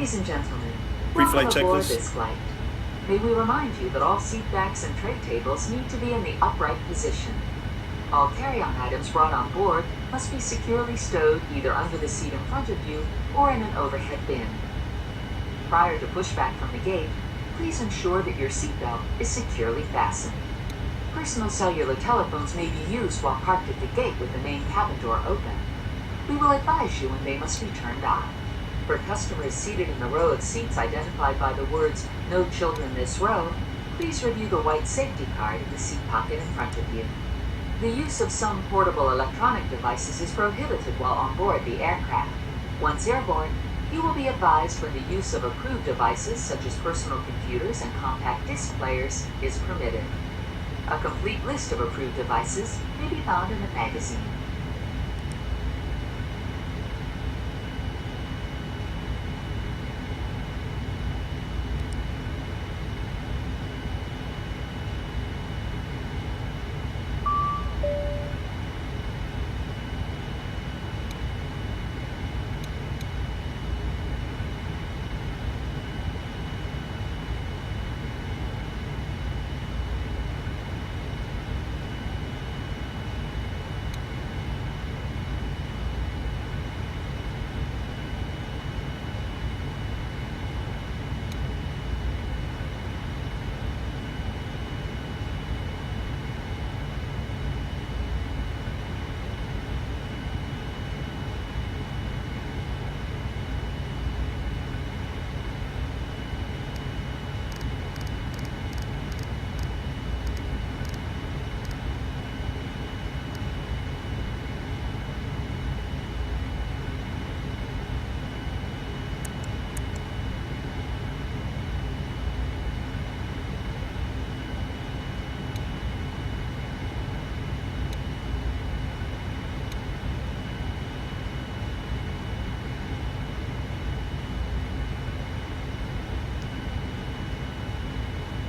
Ladies and gentlemen, Pre-flight welcome aboard checklist. this flight. May we remind you that all seat backs and tray tables need to be in the upright position. All carry-on items brought on board must be securely stowed either under the seat in front of you or in an overhead bin. Prior to pushback from the gate, please ensure that your seatbelt is securely fastened. Personal cellular telephones may be used while parked at the gate with the main cabin door open. We will advise you when they must be turned on. For customers seated in the row of seats identified by the words, "No children this row," please review the white safety card in the seat pocket in front of you. The use of some portable electronic devices is prohibited while on board the aircraft. Once airborne, you will be advised when the use of approved devices such as personal computers and compact disc players is permitted. A complete list of approved devices may be found in the magazine.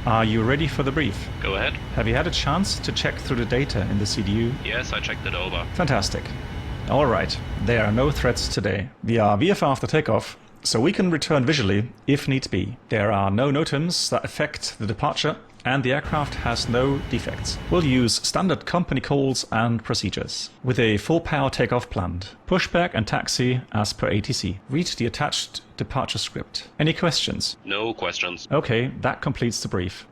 Are you ready for the brief? Go ahead. Have you had a chance to check through the data in the CDU? Yes, I checked it over. Fantastic. Alright, there are no threats today. We are VFR after takeoff, so we can return visually if need be. There are no NOTAMs that affect the departure, and the aircraft has no defects. We'll use standard company calls and procedures, with a full power takeoff planned. Pushback and taxi as per ATC. Read the attached departure script. Any questions? No questions. Okay, that completes the brief.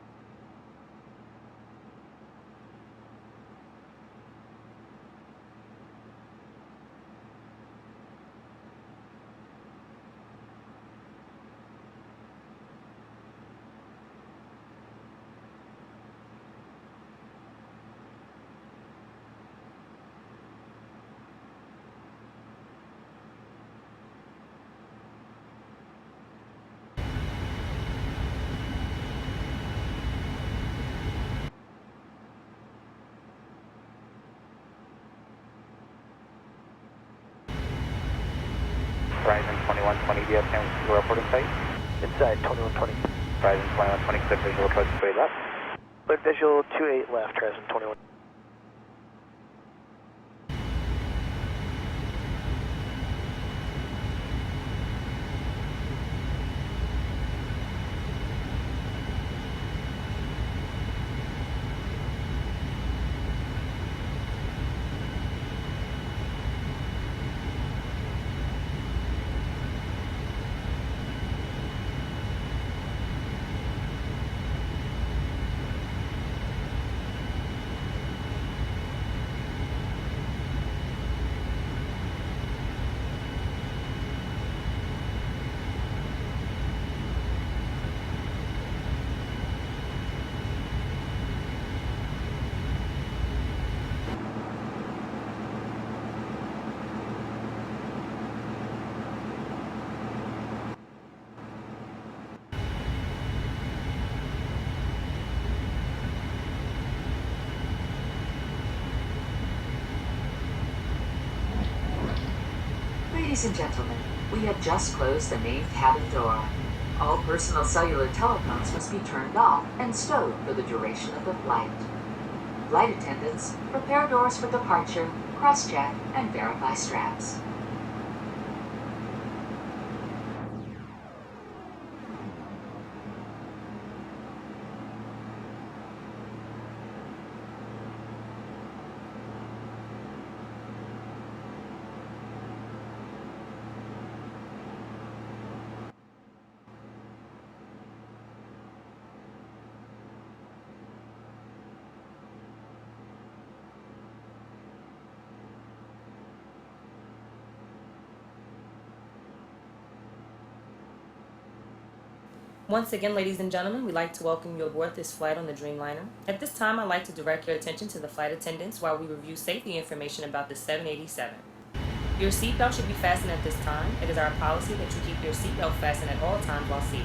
Horizon 2120, do you have time to report in sight? Inside 2120. Horizon 2120, clear visual approach 28 left. Clear visual 28 left, Horizon 21. Ladies and gentlemen, we have just closed the main cabin door. All personal cellular telephones must be turned off and stowed for the duration of the flight. Flight attendants, prepare doors for departure, cross-check, and verify straps. Once again, ladies and gentlemen, we'd like to welcome you aboard this flight on the Dreamliner. At this time, I'd like to direct your attention to the flight attendants while we review safety information about the 787. Your seatbelt should be fastened at this time. It is our policy that you keep your seatbelt fastened at all times while seated.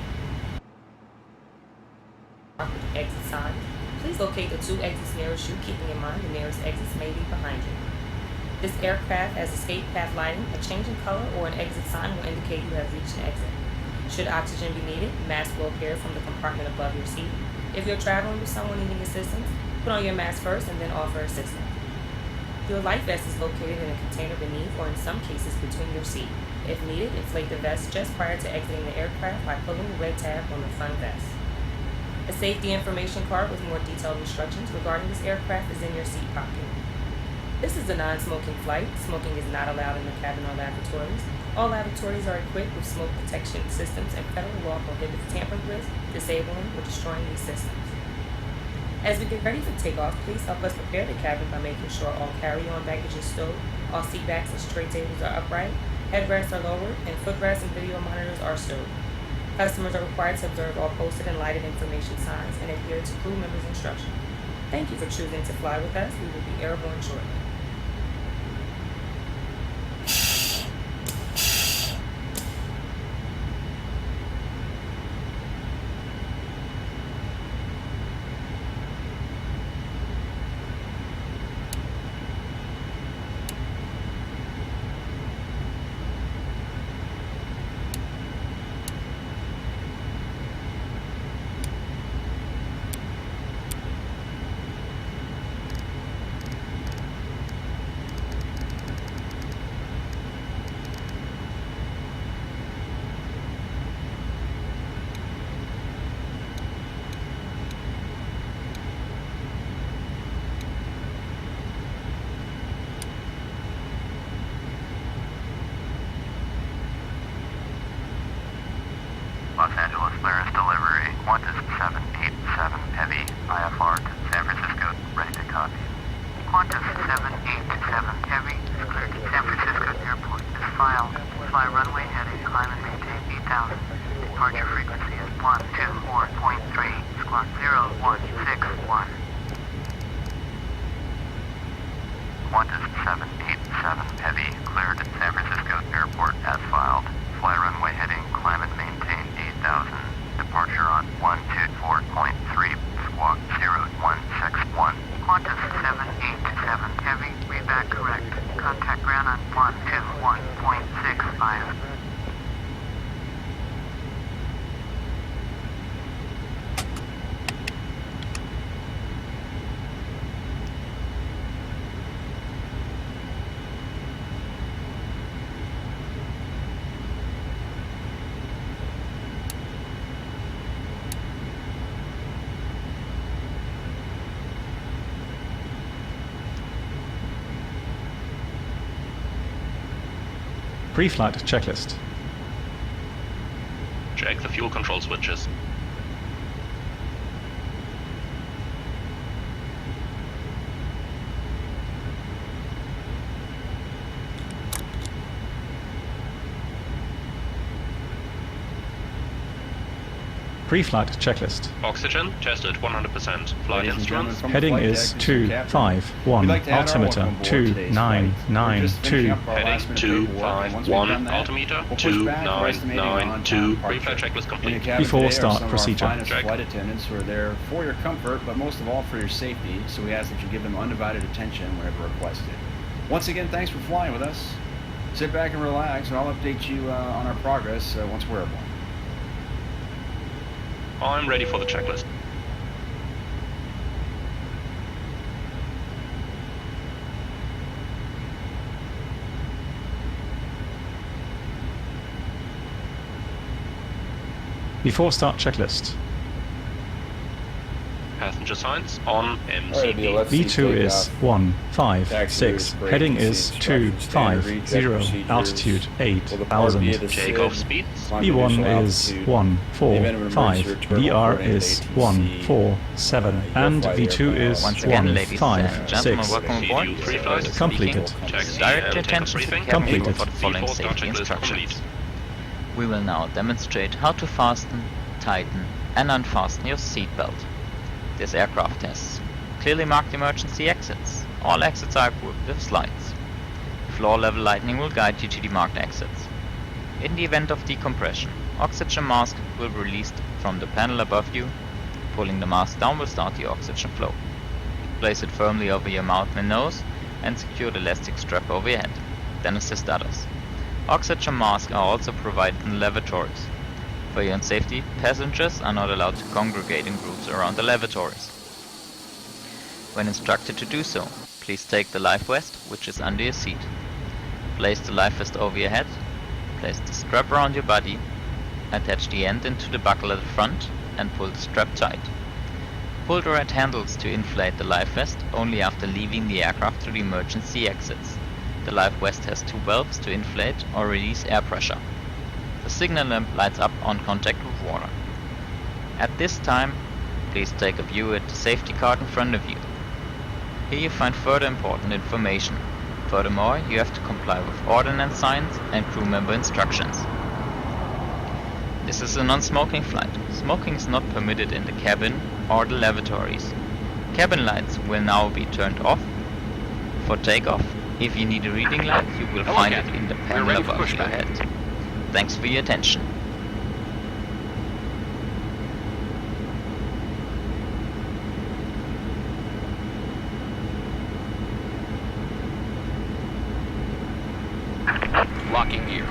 With the exit signs, please locate the 2 exits nearest you, keeping in mind the nearest exits may be behind you. This aircraft has escape path lighting. A change in color or an exit sign will indicate you have reached an exit. Should oxygen be needed, masks will appear from the compartment above your seat. If you're traveling with someone needing assistance, put on your mask first and then offer assistance. Your life vest is located in a container beneath or in some cases between your seat. If needed, inflate the vest just prior to exiting the aircraft by pulling the red tab on the front vest. A safety information card with more detailed instructions regarding this aircraft is in your seat pocket. This is a non-smoking flight. Smoking is not allowed in the cabin or lavatories. All lavatories are equipped with smoke protection systems, and federal law prohibits tampering with, disabling, or destroying these systems. As we get ready for takeoff, please help us prepare the cabin by making sure all carry-on baggage is stowed, all seat backs and tray tables are upright, headrests are lowered, and footrests and video monitors are stowed. Customers are required to observe all posted and lighted information signs and adhere to crew members' instructions. Thank you for choosing to fly with us. We will be airborne shortly. Los Angeles clearance delivery, Qantas 787 Heavy, IFR to San Francisco, ready to copy. Qantas 787 Heavy is cleared to San Francisco Airport. This file, fly runway heading, climb and maintain 8,000. Departure frequency is 124.3, squawk 0161. Qantas 787 Heavy, cleared at San Francisco Airport as filed. Fly runway heading, climb and maintain 8,000. Departure on 124.3, squawk 0161. Qantas 787 Heavy, read back correct. Contact ground on 121.65. Pre-flight checklist. Check the fuel control switches. Pre-flight checklist. Oxygen tested 100%. Flight instruments. Heading is 251. Altimeter 2992. Heading 251. Altimeter 2992. Pre-flight checklist complete. Before start procedure. Check. Flight attendants are there for your comfort, but most of all for your safety, so we ask that you give them undivided attention whenever requested. Once again, thanks for flying with us. Sit back and relax, and I'll update you on our progress once we're airborne. I'm ready for the checklist. Before start checklist. Passenger signs on MCP. V2 is 156. Heading is 250. Altitude 8,000. Takeoff speeds. V1 is 145. VR is 147. And V2 is Once again, ladies and gentlemen, 156. welcome aboard. VDU pre-flight. Completed. Check the Direct your takeoff attention to the briefing. cabin Completed. for the following Before start safety checklist instructions. complete. We will now demonstrate how to fasten, tighten and unfasten your seatbelt. This aircraft has clearly marked emergency exits. All exits are equipped with slides. Floor level lighting will guide you to the marked exits. In the event of decompression, oxygen mask will be released from the panel above you. Pulling the mask down will start the oxygen flow. Place it firmly over your mouth and nose and secure the elastic strap over your head. Then assist others. Oxygen masks are also provided in lavatories. For your own safety, passengers are not allowed to congregate in groups around the lavatories. When instructed to do so, please take the life vest, which is under your seat. Place the life vest over your head, place the strap around your body, attach the end into the buckle at the front and pull the strap tight. Pull the red handles to inflate the life vest only after leaving the aircraft through the emergency exits. The life vest has two valves to inflate or release air pressure. The signal lamp lights up on contact with water. At this time, please take a view at the safety card in front of you. Here you find further important information. Furthermore, you have to comply with ordnance signs and crew member instructions. This is a non-smoking flight. Smoking is not permitted in the cabin or the lavatories. Cabin lights will now be turned off. For takeoff, if you need a reading light, you will find it in the panel above your head. Thanks for your attention. Locking gear.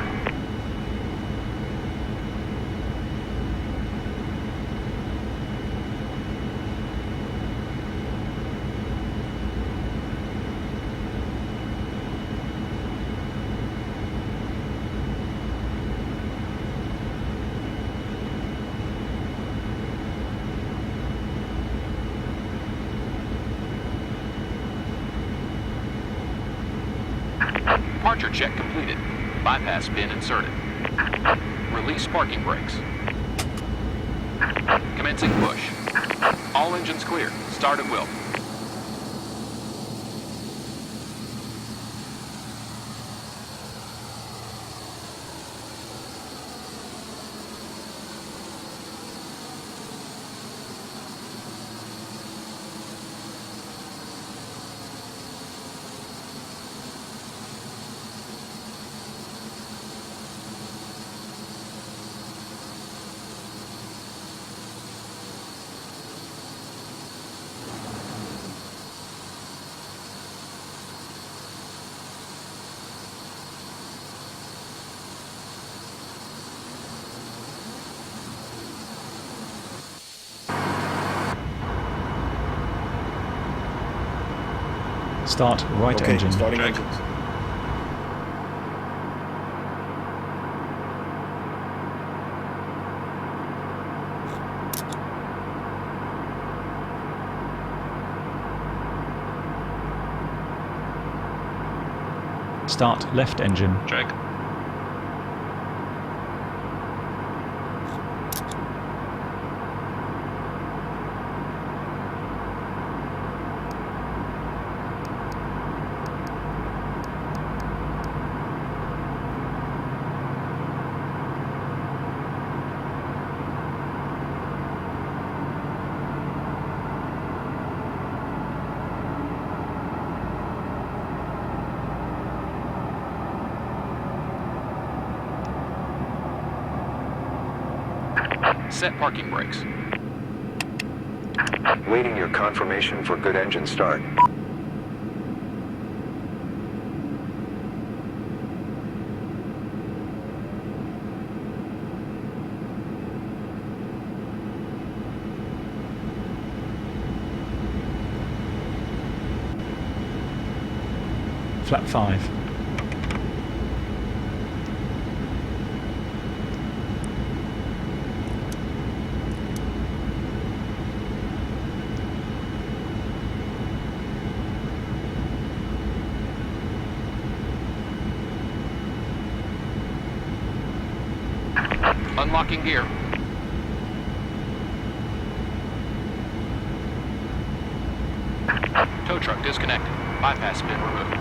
Departure check completed. Bypass pin inserted. Release parking brakes. Commencing push. All engines clear. Start at will. Start right engine. Starting engines. Start left engine. Check. Set parking brakes. Waiting your confirmation for good engine start. Flap 5. Unlocking gear. Tow truck disconnected. Bypass pin removed.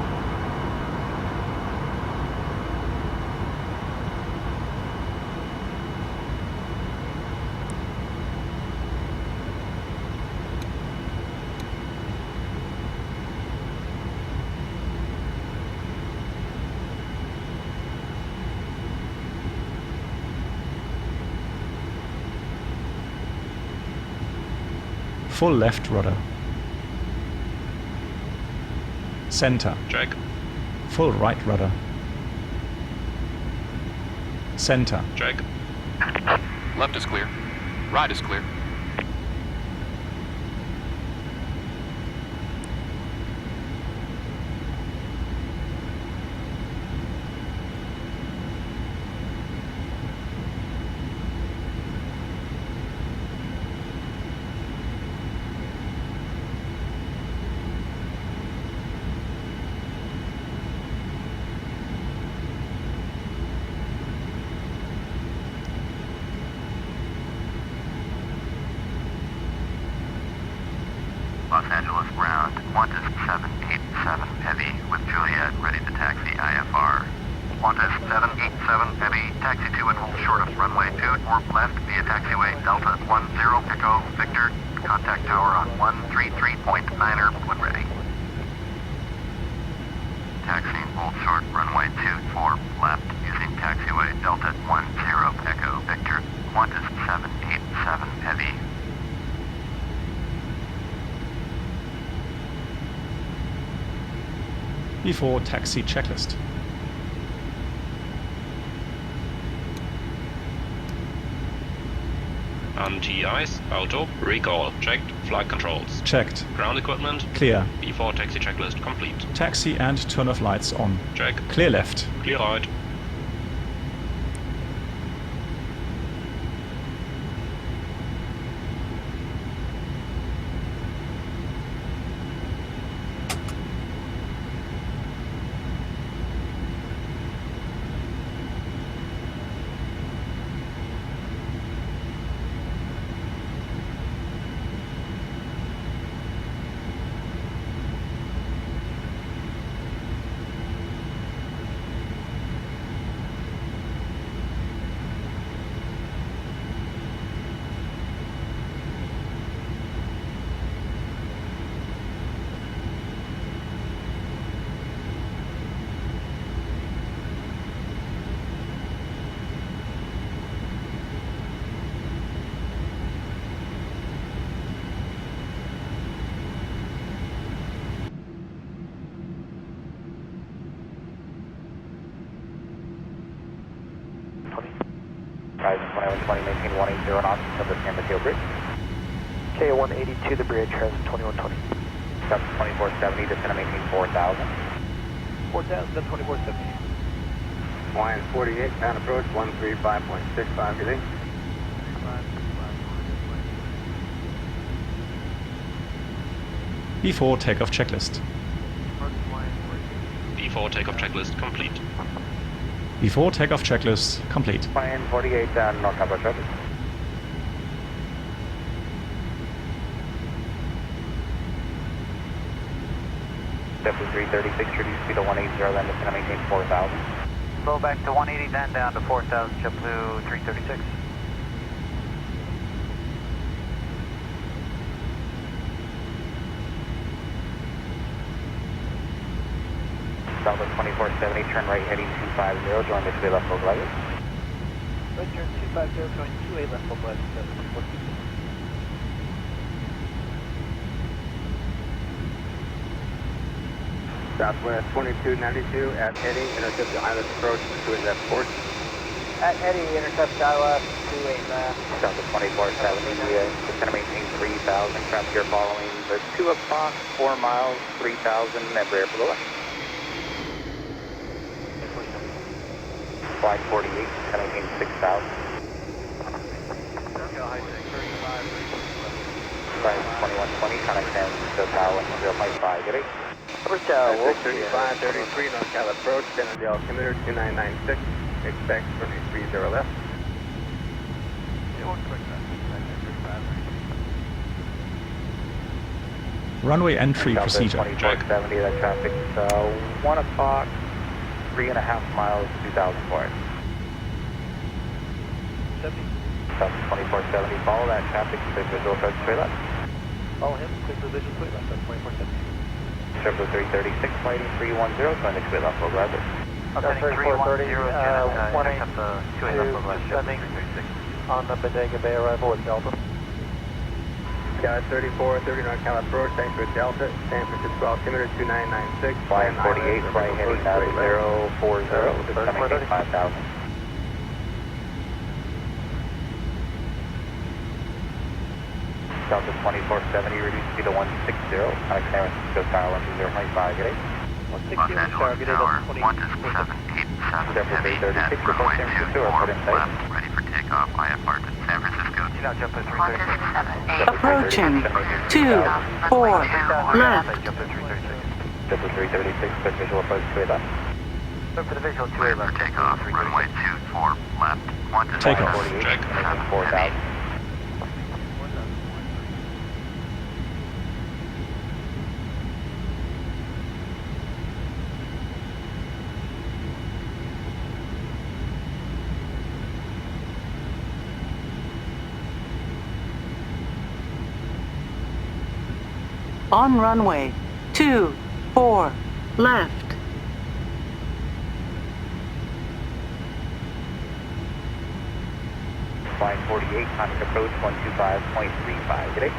Full left rudder. Center. Check. Full right rudder. Center. Check. Left is clear. Right is clear. Los Angeles ground, Qantas 787 Heavy with Juliet ready to taxi IFR. Qantas 787 Heavy, taxi to and hold short of runway 24 left via taxiway Delta 10 Echo Victor, contact tower on 133.9er when ready. Taxiing hold short runway 24 left using taxiway Delta 10 Echo Victor, Qantas 787 Heavy. Before taxi checklist. Anti-ice, auto, recall, checked, flight controls. Checked. Ground equipment, Clear. before taxi checklist complete. Taxi and turn off lights on. Check. Clear left. Clear right. Horizon 2120, maintain 180 knots until the San Mateo Bridge. K180 to the bridge, Horizon 2120. Stop 2470, just going to maintain 4,000. 4,000, then 2470. Hawaiian 48, pound approach, 135.65, good day. Before takeoff checklist. Before takeoff checklist complete. Before takeoff checklist complete. Hawaiian 48, North Cabo traffic. Step to 336, reduce speed to 180, then just going to maintain 4,000. Slow back to 180, then down to 4,000, jump to 336. Southwest 2470, turn right heading 250, join this way left full level. Right turn 250, join 28 left full level, 2470. Southwest 2292 at heading, intercept the island approach, 28 left course. At Eddie, intercept ILS 28 left. Southwest 2470, just going to maintain 3,000, traffic here following the 2 o'clock, 4 miles, 3,000, every air below left. Flight 48, just going to maintain 6,000. Flight 2120, contact San Francisco Tower 105, good day. Hotel, Wolf 3533, North Cal approach, San Jose altimeter 2996, expect 30 left. Runway entry procedure. 2470, that traffic's 1 o'clock, 3.5 miles, 2,000 for it. 2470, follow that traffic, quick visual approach straight left. Follow him, quick revision straight left, that's 2470. Triple 336, flighting 310, going to straight left, full driver. That's 3430, 182, descending on the Bodega Bay arrival at Delta. Sky 34, 30 NorCal approach, thanks for Delta, San Francisco altimeter 2996. Flight 48, flight heading 040, descending 5000. Delta 2470, reduce speed to 160, connect San Francisco Tower 120.5, get 160 Los Angeles Tower, 12787 heavy at runway 24 left, ready for takeoff, IFR to San Francisco. Approaching 24 left. Delta 336, quick visual approach 2 left. Look for the visual 2 left. Takeoff, runway 24 left, 1 Takeoff. 48, 4000. On runway 24 left. Flight 48, contact approach 125.35, get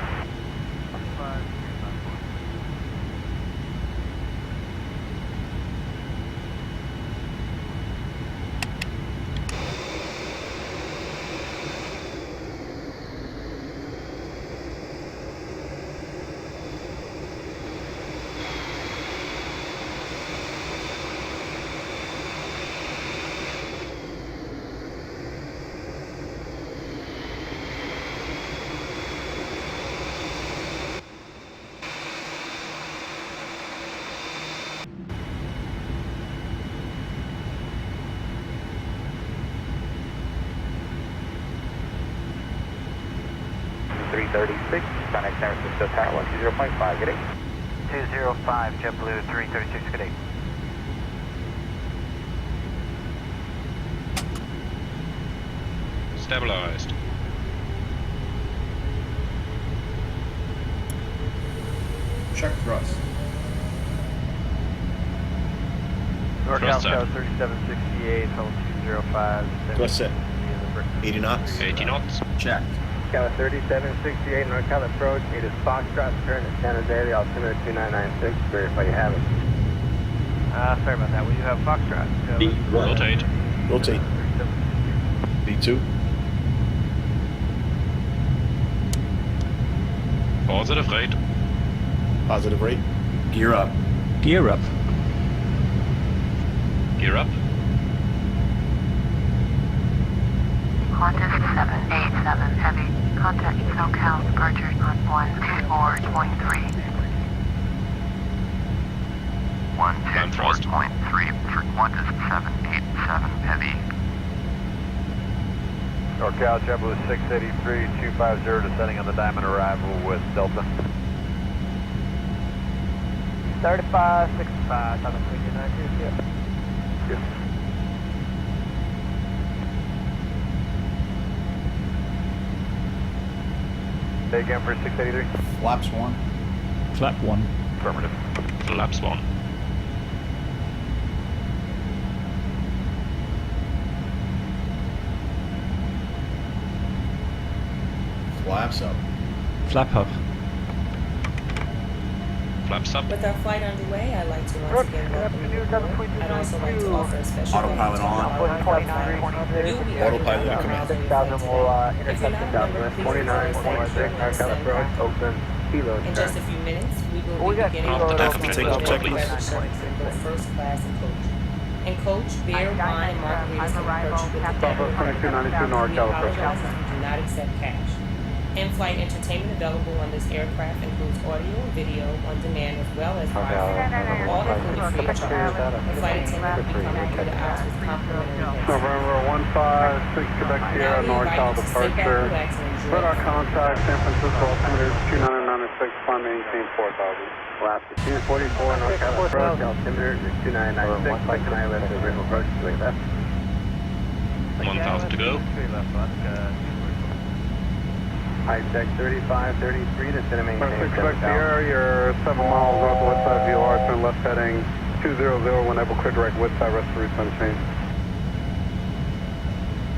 .36, connect San Francisco Tower 120.5, get 205, JetBlue 336, good day. Stabilized. Check thrust. NorCal Thrust set. Tower 3768, level 205. Thrust set. 80 knots. 80 knots. Check. Sky 3768, NorCal approach, it is Foxtrot, turn to San Jose, the altimeter 2996, verify you have it. Sorry about that, we do have Foxtrot. Rotate. Rotate. B2. Positive rate. Positive rate. Gear up. Gear up. Gear up. Qantas 787 heavy, contact SoCal departure on 124.3. 124.3 for Qantas 787 heavy. NorCal JetBlue 683, 250, descending on the Diamond arrival with Delta. 35, 65, 739, yeah. Good. Say again for 683. Flaps 1. Flap 1. Affirmative. Flaps 1. Flaps up. Flap up. Flaps up. With our flight underway, I'd like to once again welcome you aboard. I'd also like to offer a special Autopilot on. You'll be Autopilot at command. 6,000 will If you're intercept not a the member, Southwest please 49.6, NorCal approach, open, kilo In just a few minutes, we will We be got beginning kilo the at opening Take off of checklist. beverage service in both first class and coach. In coach, beer, wine, and margaritas can be purchased with the debit card. 2292 We NorCal approach. apologize if we do not accept cash. In-flight entertainment available on this aircraft includes audio and video on demand as well as Wi-Fi. All included free of charge. The flight attendant will be coming through the aisles with complimentary headsets. November 156, Quebec Sierra, Now we invite NorCal you to sit back, departure. relax, and enjoy. Radar contact, San Francisco altimeter 2996, climb maintain 4000. Lap to 244, NorCal approach, altimeter is 2996, flight tonight, left to rim approach, straight left. 1,000 to go. High tech 3533 to center maintain 6 Sierra, you're 7 miles off the west side of VOR, turn left heading 200, whenever clear direct west side, rest of route unchanged.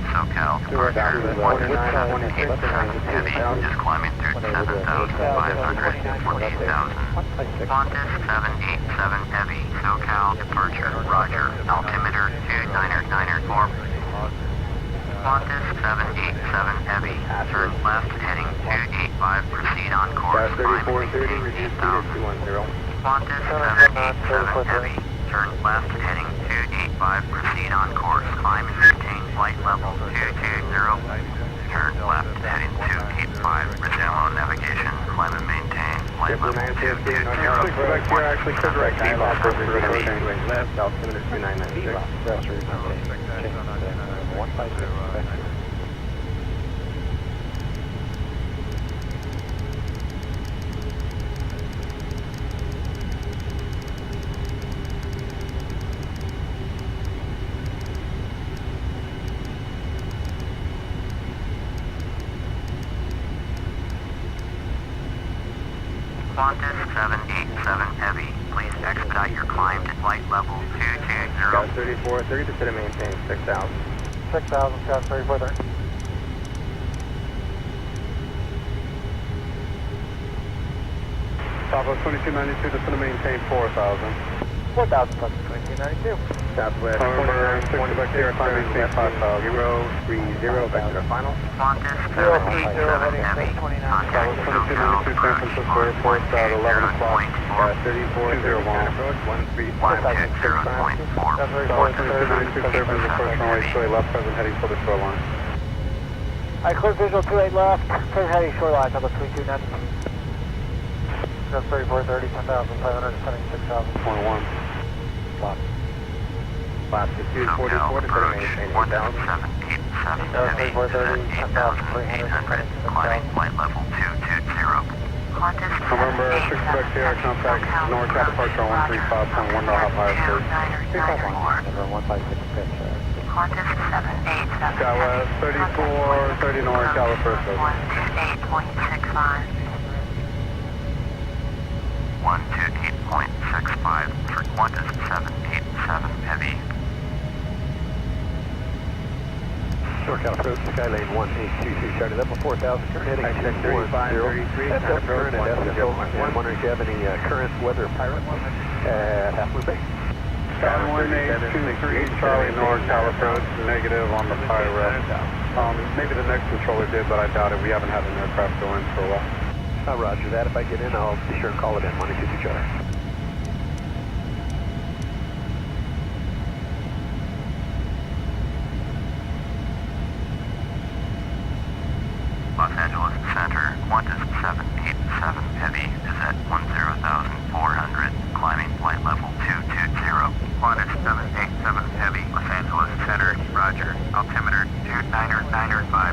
SoCal SoCal departure 178 heavy, just climbing through 7,500, 48,000. Qantas 787 heavy, SoCal departure, roger, altimeter 2994. Qantas 787 heavy, turn left heading 285, proceed on course, climb 16,000. Qantas 787 heavy, turn left heading 285, proceed on course, climb and maintain flight level 220. Turn left heading 285, resume on navigation, climb and maintain flight level 220. Actually, correct. Left, altimeter 2996. Qantas 787 heavy, please expedite your climb to flight level 220. Scott 3430 to sit and maintain 6,000. 6,000, Scott 3430. Southwest 2292 to sit and maintain 4,000. 4,000 plus 2292. Southwest 29 back here, climb maintain 5,000. 030 back to the final. Qantas 787 heavy, contact SoCal, San Francisco Airport at 11 o'clock. 3420. 130.4. Southwest 2292 clear for the first runway, 28 left, present heading for the shoreline. I clear visual 28 left, present heading shoreline, number 329. That's 3430, 10,500, setting 6,000.1. Class 244 to maintain 8,000. 787 heavy, 8,800, climbing flight level 220. November 6 back here, contact NorCal departure 135.1 to hop higher first. 156 pitch. Qantas 787 Southwest 3430 NorCal first. 128.65. 128.65 for Qantas 787 heavy. NorCal approach, Skylane 1822, Charlie level 4,000, current heading 210. That's up current at SFO. I'm wondering if you have any current weather pilot at Half Moon Bay. Skylane 1823, Charlie NorCal approach, negative on the pilot. Maybe the next controller did, but I doubt it. We haven't had an aircraft go in for a while. Roger that. If I get in, I'll be sure and call it in. 122 Charlie. Los Angeles Center, Qantas 787 heavy is at 10,400, climbing flight level 220. Qantas 787 heavy, Los Angeles Center, roger, altimeter 29995.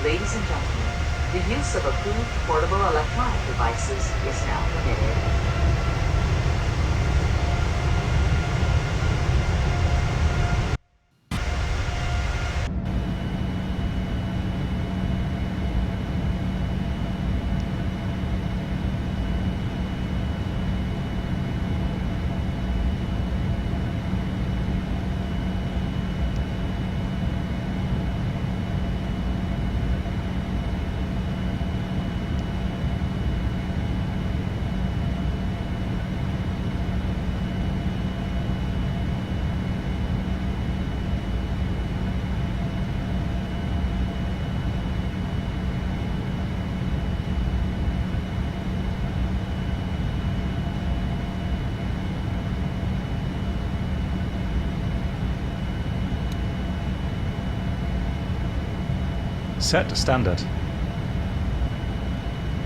Ladies and gentlemen, the use of approved portable electronic devices is now permitted. Set standard.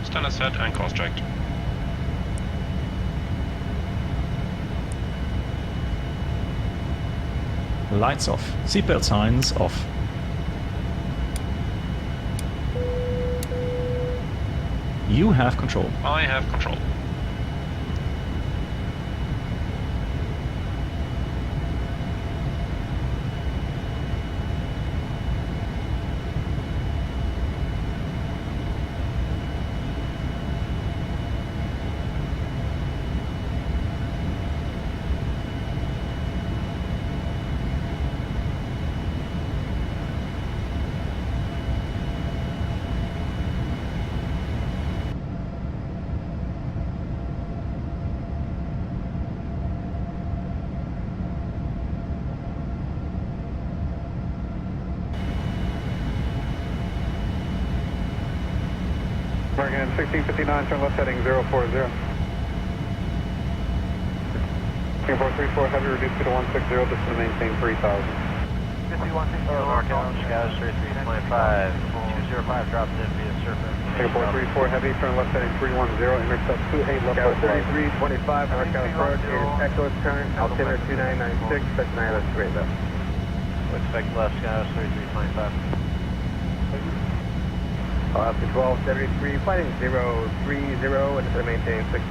Standard set and course checked. Lights off. Seatbelt signs off. You have control. I have control. American 1659, turn left heading 040. King 434 heavy, reduce speed to 160, just to maintain 3000. 5160, NorCal, Chicago 3325, 205 drops in via surface. King 434 heavy, turn left heading 310, intercept 28 left. Chicago 3325, northbound approach, echo turn, altimeter 2996, touch 9 left, straight left. Expect left, Chicago 3325. Alaska 1273, fighting 030, and just to maintain 6000.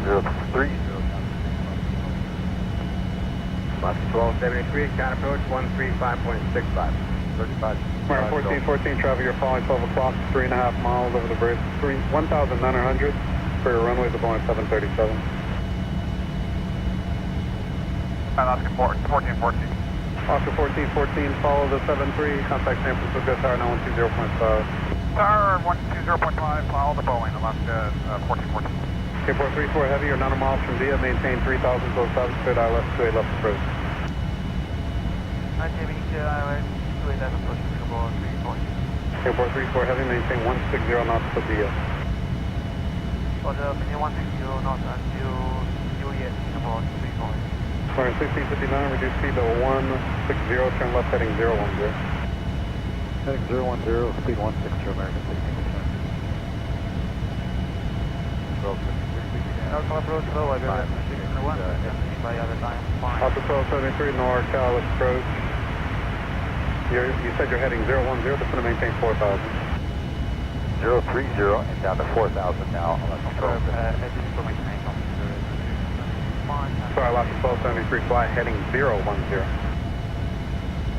030. Alaska 1273, count approach 135.65. 35. 1414, traffic, you're following 12 o'clock, 3.5 miles over the bridge, 1,900 for your runways of Boeing 737. Alaska 1414. Oscar 1414, follow the 73, contact San Francisco Tower 910.5. Tower 120.5, follow the Boeing, Alaska 1414. K434 heavy, you're 9 miles from Via, maintain 3,000, close south, straight eye left, 28 left approach. K434 heavy, maintain 160 knots to Via. Roger, 160 knots until Juliet, about 3 points. Sorry, 1659, reduce speed to 160, turn left heading 010. Heading 010, speed 160, American 1659. Norcal approach low, I got 601, by other time, fine. Alpha 1273, NorCal approach. You said you're heading 010, just going to maintain 4,000. 030, and down to 4,000 now, Alaska 1273. Sorry, Alaska 1273, fly heading 010.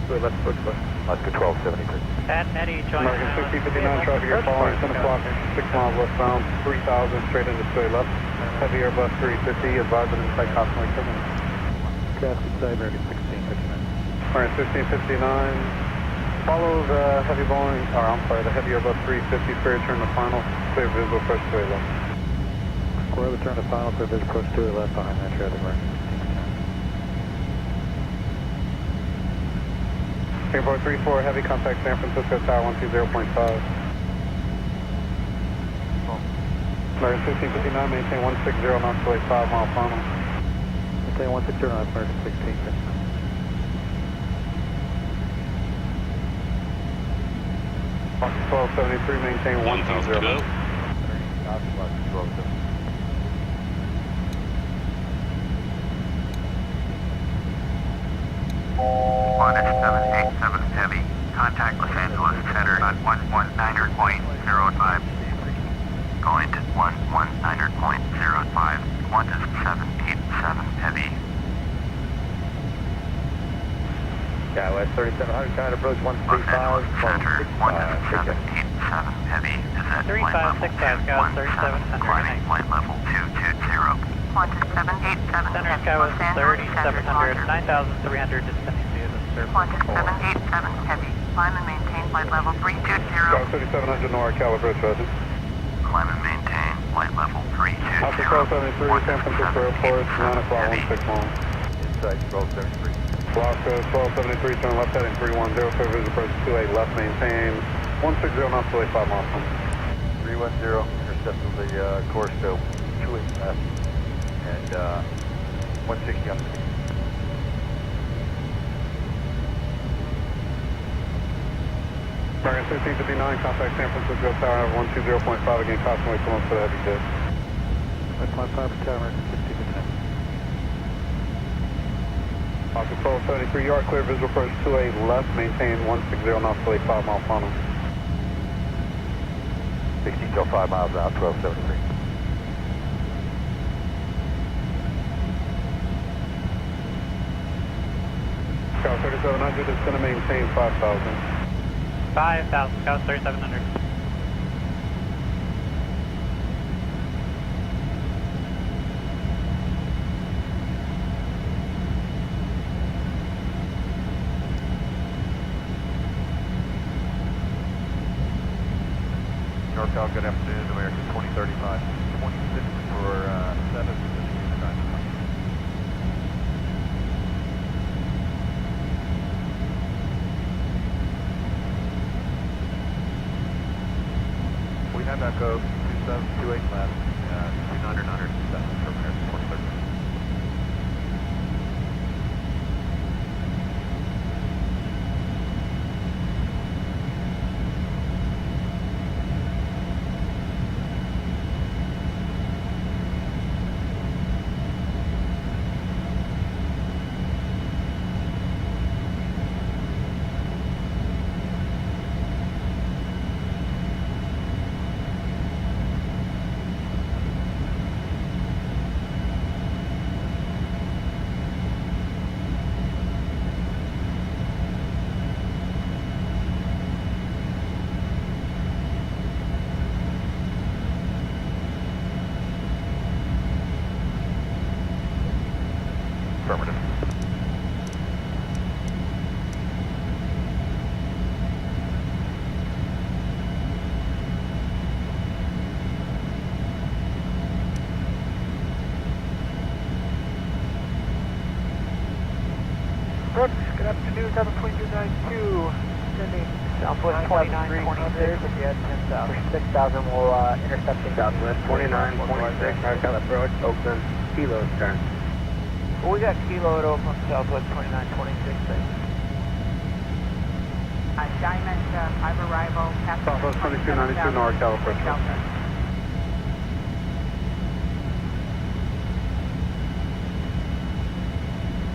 Wait, let's push left. Alaska 1273. At Eddie, join American 1659, traffic, you're following 10 o'clock, 6 miles westbound, 3,000, straight into straight left. Heavy Airbus 350, advising inside constantly coming. Cast inside, American 1659. Alright, 1659, follow the heavy Boeing, or I'm sorry, the heavy Airbus 350, clear turn to final, clear visual approach to left. Square return to final, clear visual approach to left behind that traffic, American 1659. King 434, heavy, contact San Francisco Tower 120.5. American 1659, maintain 160 knots to a 5 mile final. Maintain 160 knots, American 1659. Alaska 1273, maintain 1,000 to go. Qantas 787 Heavy, contact Los Angeles Center at 119.05. Going to 119.05. Qantas 787 Heavy. West 3700, kind of approach Los Angeles Center, 11787 Heavy is at flight level 217, climbing flight level 220. Qantas 787 Center Heavy, Sky was Los Angeles 3700, Center, 9300 descending via the surface. Qantas 787 Heavy, climb and maintain flight level 320. Tower 3700, NorCal approach, Roger. Climb and maintain flight level 320. Alpha 1273, San Francisco Airport, 9 o'clock, 16 miles. Inside 1273. Alaska 1273, turn left heading 310, clear visual approach 28 left, maintain 160 knots to a 5 mile final. 310, intercepted the course to 28 left, and 160 on the speed. American 1659, contact San Francisco Tower 120.5, again, caution wait for the heavy jet. That's my 5 for Tower, American 1659. Alaska 1273, you are clear, visual approach 28 left, maintain 160 knots to a 5 mile final. 60 till 5 miles out, 1273. Scout 3700 is going to maintain 5,000. 5,000, Scout 3700. NorCal, good afternoon, American 2035. 26 for 7. We have afternoon, 72292. Sending Southwest 2926 with the at 10,000. 6,000 will intercept Southwest 2926, northbound approach, Oakland, Kilo turn. Well, we got Kilo at Oakland, Southwest 2926. Diamond, five arrival, Southwest 2292, NorCal approach.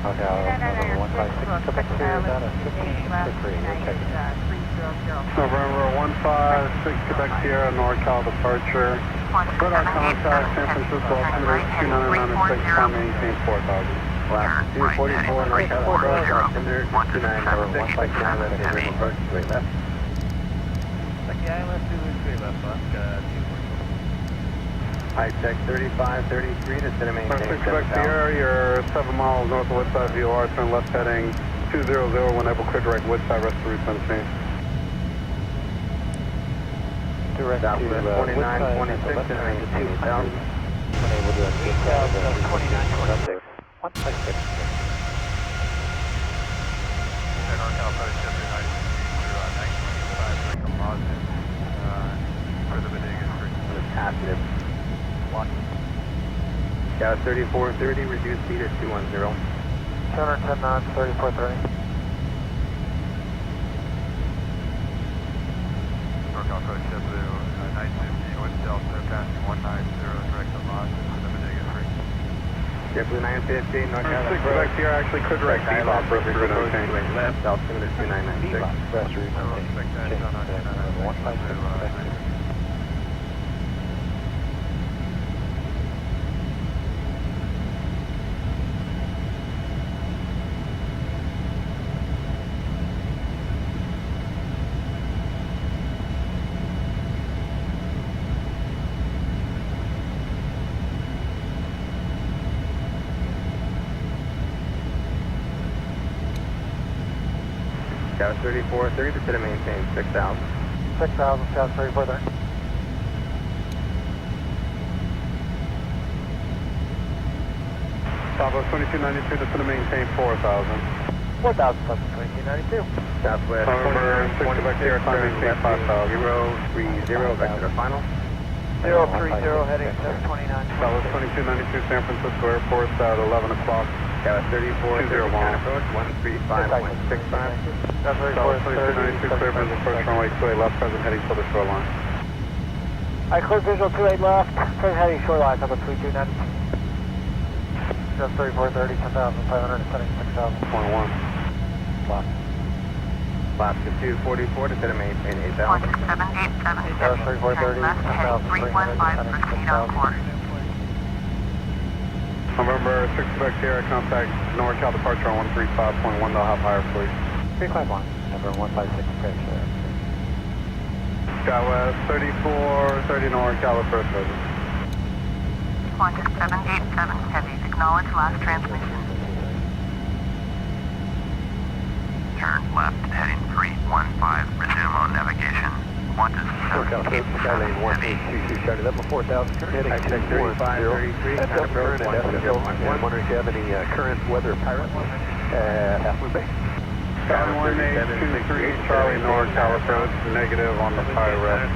Okay, November 156, Quebec here, about a 1563, we're checking. November 156, Quebec Sierra, NorCal departure. Radar contact, San Francisco, altimeter 29996, time maintain 4,000. Left 244, NorCal approach, altimeter 29996, like 9 left, and approach, straight left. Like, yeah, let's do straight left, High check 3533 to center maintain 6 Quebec Sierra, you're 7 miles north of Woodside VOR, turn left heading 200, when able clear direct Woodside, rest of route unseen. Direct Southwest 2926, center maintain 8,000. Unable to 2926. 156. NorCal approach, Jeffrey Heights, we're 925, composite, for the Bodega Street. Positive. Tower 3430, reduced speed at 210. 210 knots, 3430. NorCal approach, JetBlue 950, North Delta, passing 190, direct to Los Angeles, the Bodega Street. JetBlue 950, NorCal approach. 6 Quebec Sierra, actually could direct Dialogue for route straight left, altimeter 2996. Rest route, change, 156. Tower 3430, to center maintain 6,000. 6,000, South 3430. Southwest 2292, to center maintain 4,000. 4,000, Southwest 2292. Southwest November 6 Quebec Sierra, time maintain 5,000. 030, vector to final. 030, heading 729. Southwest 2292, San Francisco Airport at 11 o'clock. Tower 3430, approach 135.65. Southwest 2292, clear visual first runway 28 left, present heading for the shoreline. Alright, clear visual 28 left, present heading shoreline, number 3292. Just 3430, 10,576,000. 21. Left. Left to 244, to center maintain 8,000. 787, Just 3430, 10,376,000. November 6 Quebec Sierra, contact NorCal departure on 135.1, they'll have higher please. 351, number 156, Quebec Sierra. Southwest 3430 NorCal approach present. Qantas 787, heavy, acknowledge last transmission. Turn left, heading 315, resume on navigation. Qantas NorCal approach, Skylane 1822, start at level 4,000, current heading 3533, current approach 171. Wonder if you have any current weather pilot Half Moon Bay. Skylane 1823, Charlie NorCal approach, negative on the pilot.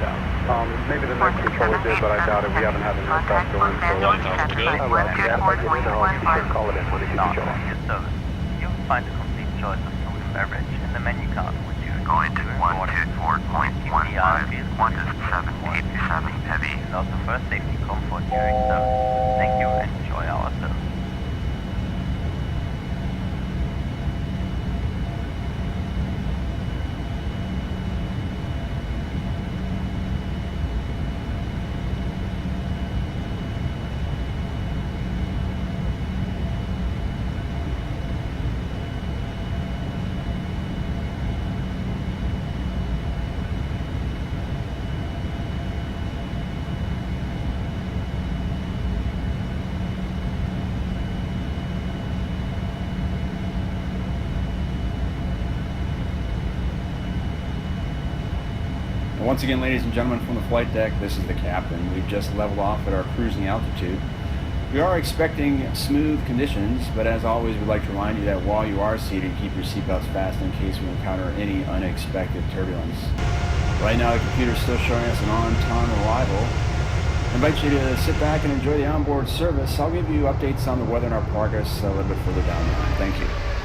Maybe the next controller did, but I doubt it. We haven't had any aircraft go in, so call it in when it gets you You'll find a complete choice of food and beverage in the menu card, which you going to 124.15, Qantas 787 heavy. Is also first safety comfort during service. Thank you and enjoy our service. Once again, ladies and gentlemen, from the flight deck, this is the captain. We've just leveled off at our cruising altitude. We are expecting smooth conditions, but as always, we'd like to remind you that while you are seated, keep your seatbelts fastened in case we encounter any unexpected turbulence. Right now, the computer is still showing us an on-time arrival. I invite you to sit back and enjoy the onboard service. I'll give you updates on the weather and our progress a little bit further down the line. Thank you.